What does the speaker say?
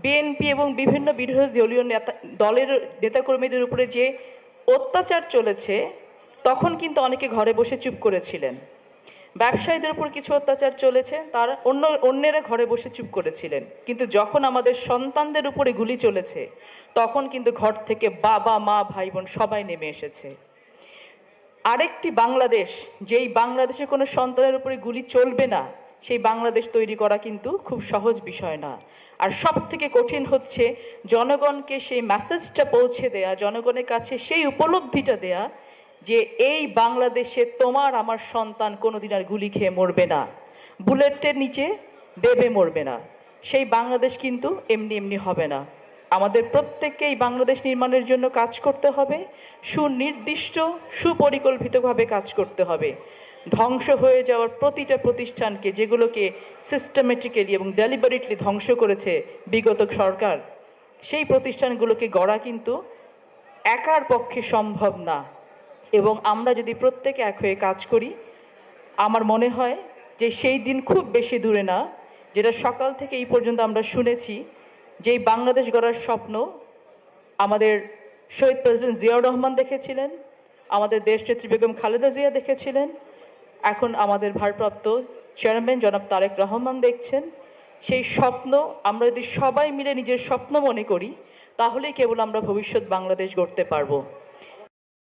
BNP এবং বিভিন্ন বিরোধী দলীয় দলের নেতাকর্মীদের উপরে যে অত্যাচার চলেছে, তখন কিন্তু অনেকে ঘরে বসে চুপ করেছিলেন। ব্যবসায়ীদের উপর কিছু অত্যাচার চলেছে, তার অন্যেরা ঘরে বসে চুপ করেছিলেন। কিন্তু যখন আমাদের সন্তানদের উপরে গুলি চলেছে, তখন কিন্তু ঘর থেকে বাবা মা ভাই বোন সবাই নেমে এসেছে। আরেকটি বাংলাদেশ, যেই বাংলাদেশে কোনো সন্তানের উপরে গুলি চলবে না, সেই বাংলাদেশ তৈরি করা কিন্তু খুব সহজ বিষয় না। আর সব থেকে কঠিন হচ্ছে জনগণকে সেই মেসেজটা পৌঁছে দেয়া, জনগণের কাছে সেই উপলব্ধিটা দেয়া যে এই বাংলাদেশে তোমার আমার সন্তান কোনোদিন আর গুলি খেয়ে মরবে না, বুলেটের নিচে দেবে মরবে না। সেই বাংলাদেশ কিন্তু এমনি এমনি হবে না। আমাদের প্রত্যেককে এই বাংলাদেশ নির্মাণের জন্য কাজ করতে হবে, সুনির্দিষ্ট সুপরিকল্পিতভাবে কাজ করতে হবে। ধ্বংস হয়ে যাওয়ার প্রতিটা প্রতিষ্ঠানকে, যেগুলোকে সিস্টেমেটিক্যালি এবং ডেলিবারেটলি ধ্বংস করেছে বিগত সরকার, সেই প্রতিষ্ঠানগুলোকে গড়া কিন্তু একার পক্ষে সম্ভব না। এবং আমরা যদি প্রত্যেকে এক হয়ে কাজ করি, আমার মনে হয় যে সেই দিন খুব বেশি দূরে না, যেটা সকাল থেকে এই পর্যন্ত আমরা শুনেছি, যেই বাংলাদেশ গড়ার স্বপ্ন আমাদের শহীদ প্রেসিডেন্ট জিয়াউর রহমান দেখেছিলেন, আমাদের দেশনেত্রী বেগম খালেদা জিয়া দেখেছিলেন, এখন আমাদের ভারপ্রাপ্ত চেয়ারম্যান জনাব তারেক রহমান দেখছেন। সেই স্বপ্ন আমরা যদি সবাই মিলে নিজের স্বপ্ন মনে করি, তাহলেই কেবল আমরা ভবিষ্যৎ বাংলাদেশ গড়তে পারবো।